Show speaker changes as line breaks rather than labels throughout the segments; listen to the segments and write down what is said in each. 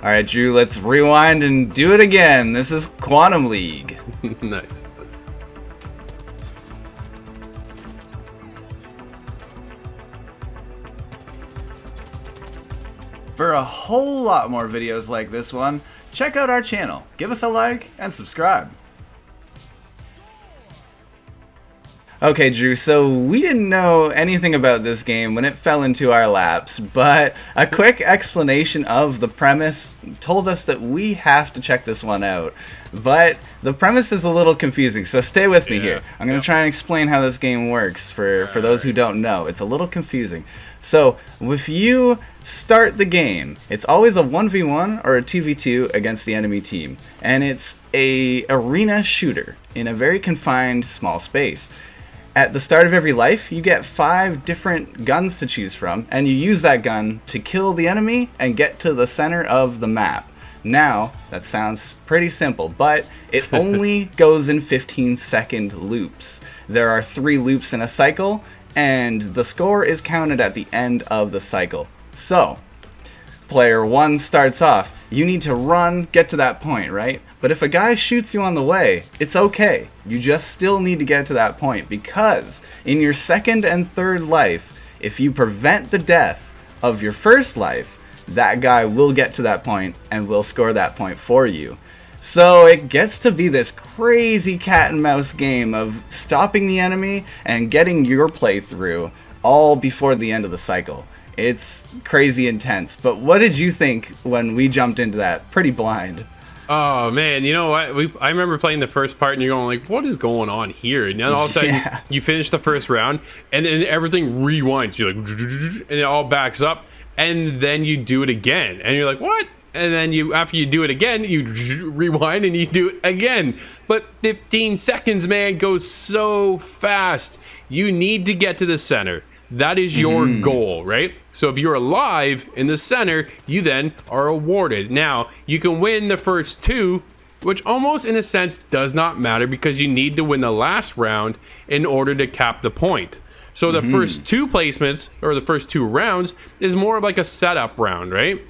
Alright, Drew, let's rewind and do it again. This is Quantum League.
Nice.
For a whole lot more videos like this one, check out our channel, give us a like, and subscribe. Okay, Drew, so we didn't know anything about this game when it fell into our laps, but a quick explanation of the premise told us that we have to check this one out. But the premise is a little confusing, so stay with me here. I'm going to try and explain how this game works for those who don't know. It's a little confusing. So, if you start the game, it's always a 1v1 or a 2v2 against the enemy team. And it's a arena shooter in a very confined small space. At the start of every life, you get 5 different guns to choose from, and you use that gun to kill the enemy and get to the center of the map. Now, that sounds pretty simple, but it only goes in 15-second loops. There are 3 loops in a cycle, and the score is counted at the end of the cycle. So, player 1 starts off. You need to run, get to that point, right? But if a guy shoots you on the way, it's okay. You just still need to get to that point, because in your second and third life, if you prevent the death of your first life, that guy will get to that point and will score that point for you. So it gets to be this crazy cat and mouse game of stopping the enemy and getting your playthrough all before the end of the cycle. It's crazy intense. But what did you think when we jumped into that pretty blind?
Oh man, you know what? I remember playing the first part, and you're going like, "What is going on here?" And then all of a sudden, you finish the first round, and then everything rewinds. You're like, and it all backs up, and then you do it again, and you're like, "What?" And then after you do it again, you rewind and you do it again. But 15 seconds, man, goes so fast. You need to get to the center. That is your goal, right? So if you're alive in the center, you then are awarded. Now, you can win the first 2, which almost in a sense does not matter, because you need to win the last round in order to cap the point. So the first 2 placements, or the first 2 rounds, is more of like a setup round, right?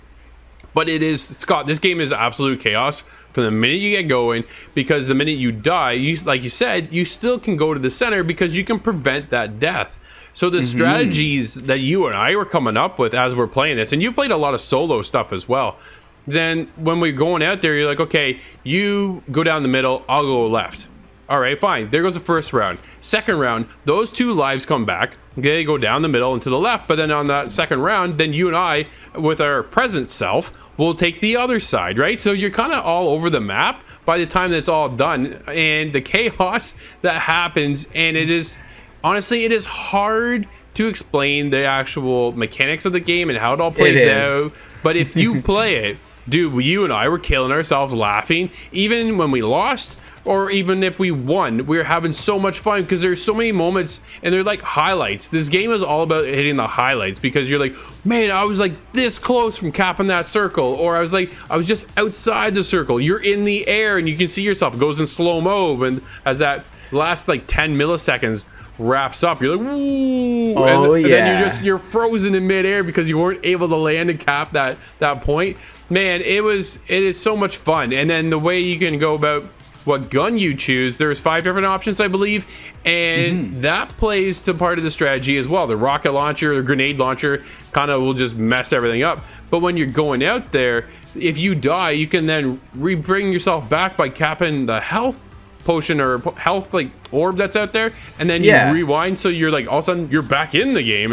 But it is, Scott, this game is absolute chaos from the minute you get going, because the minute you die, like you said, you still can go to the center because you can prevent that death. So the strategies that you and I were coming up with as we're playing this, and you played a lot of solo stuff as well, then when we're going out there, you're like, okay, you go down the middle, I'll go left. All right, fine. There goes the first round. Second round, those 2 lives come back. They go down the middle and to the left. But then on that second round, then you and I, with our present self, will take the other side, right? So you're kind of all over the map by the time that's all done. And the chaos that happens, and it is, honestly, it is hard to explain the actual mechanics of the game and how it all plays out. But if you play it, dude, you and I were killing ourselves laughing. Even when we lost, or even if we won, we were having so much fun because there's so many moments, and they're like highlights. This game is all about hitting the highlights, because you're like, man, I was like this close from capping that circle, or I was just outside the circle. You're in the air and you can see yourself. It goes in slow-mo, and as that last like 10 milliseconds wraps up, you're like, woo! And then you're frozen in midair because you weren't able to land and cap that point. Man, it is so much fun. And then the way you can go about what gun you choose, there's 5 different options, I believe, and that plays to part of the strategy as well. The rocket launcher, the grenade launcher kind of will just mess everything up. But when you're going out there, if you die, you can then bring yourself back by capping the health potion or health like orb that's out there, and then you rewind, so you're like all of a sudden you're back in the game.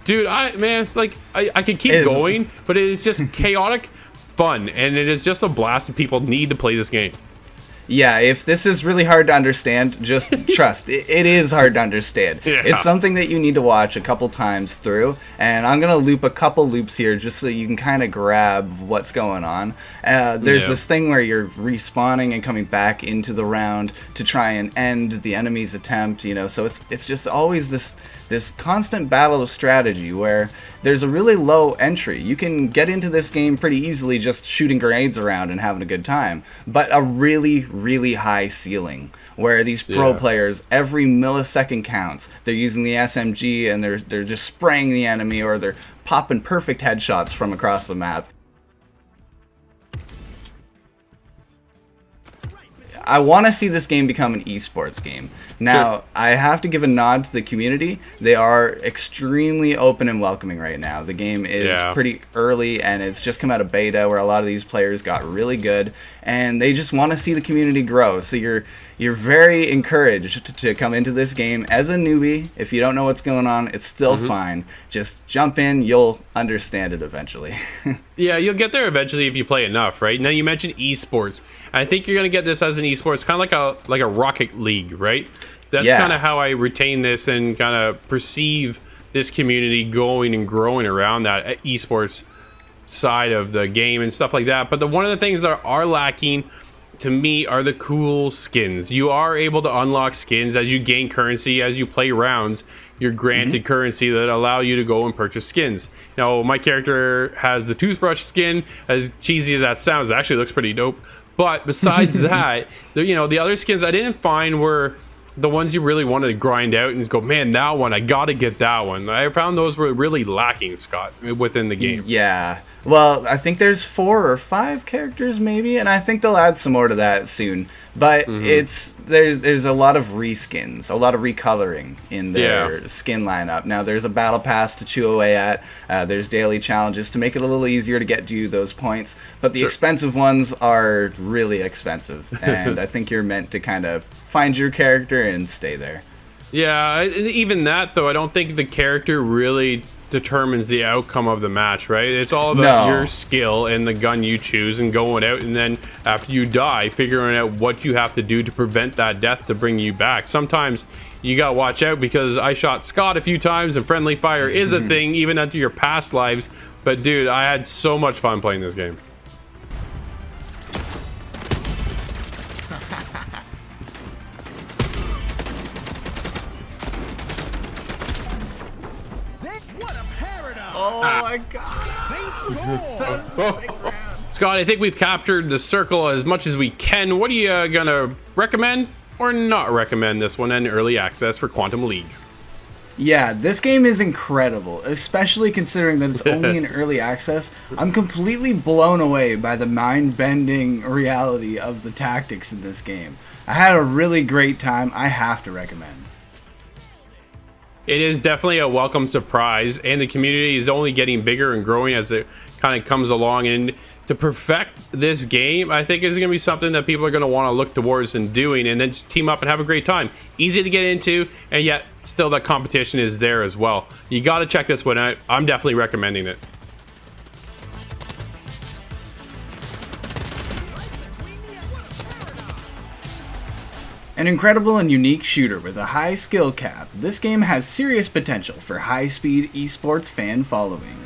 Dude, I could keep going, but it is just chaotic fun, and it is just a blast, and people need to play this game.
Yeah, if this is really hard to understand, just trust. It is hard to understand. Yeah. It's something that you need to watch a couple times through, and I'm going to loop a couple loops here just so you can kind of grab what's going on. There's this thing where you're respawning and coming back into the round to try and end the enemy's attempt, you know, so it's just always this constant battle of strategy where there's a really low entry. You can get into this game pretty easily just shooting grenades around and having a good time, but a really, really high ceiling where these pro players, every millisecond counts. They're using the SMG and they're just spraying the enemy, or they're popping perfect headshots from across the map. I want to see this game become an esports game. Now,
Sure.
I have to give a nod to the community. They are extremely open and welcoming right now. The game is pretty early, and it's just come out of beta where a lot of these players got really good, and they just want to see the community grow. So you're very encouraged to come into this game as a newbie. If you don't know what's going on, it's still fine. Just jump in, you'll understand it eventually.
Yeah, you'll get there eventually if you play enough, right? Now you mentioned esports. I think you're gonna get this as an esports, kind of like a Rocket League, right? That's kind of how I retain this and kind of perceive this community going and growing around that esports side of the game and stuff like that. But one of the things that are lacking to me are the cool skins. You are able to unlock skins as you gain currency, as you play rounds. You're granted currency that allow you to go and purchase skins. Now, my character has the toothbrush skin. As cheesy as that sounds, it actually looks pretty dope. But besides that, the other skins I didn't find were the ones you really wanted to grind out and go, man, that one, I gotta get that one. I found those were really lacking, Scott, within the game.
Yeah. Well, I think there's 4 or 5 characters maybe, and I think they'll add some more to that soon. But there's a lot of reskins, a lot of recoloring in their skin lineup. Now there's a battle pass to chew away at. There's daily challenges to make it a little easier to get you those points. But the expensive ones are really expensive, and I think you're meant to kind of find your character and stay there.
Yeah, even that though, I don't think the character really determines the outcome of the match, right? It's all about your skill and the gun you choose and going out, and then after you die, figuring out what you have to do to prevent that death to bring you back. Sometimes you gotta watch out, because I shot Scott a few times and friendly fire is a thing even after your past lives. But dude, I had so much fun playing this game.
Oh my god. That was a sick round.
Scott, I think we've captured the circle as much as we can. What are you gonna recommend or not recommend this one in early access for Quantum League?
Yeah, this game is incredible, especially considering that it's only in early access. I'm completely blown away by the mind-bending reality of the tactics in this game. I had a really great time. I have to recommend.
It is definitely a welcome surprise, and the community is only getting bigger and growing as it kind of comes along. And to perfect this game, I think is going to be something that people are going to want to look towards and doing, and then just team up and have a great time. Easy to get into, and yet still that competition is there as well. You got to check this one out. I'm definitely recommending it.
An incredible and unique shooter with a high skill cap, this game has serious potential for high-speed esports fan following.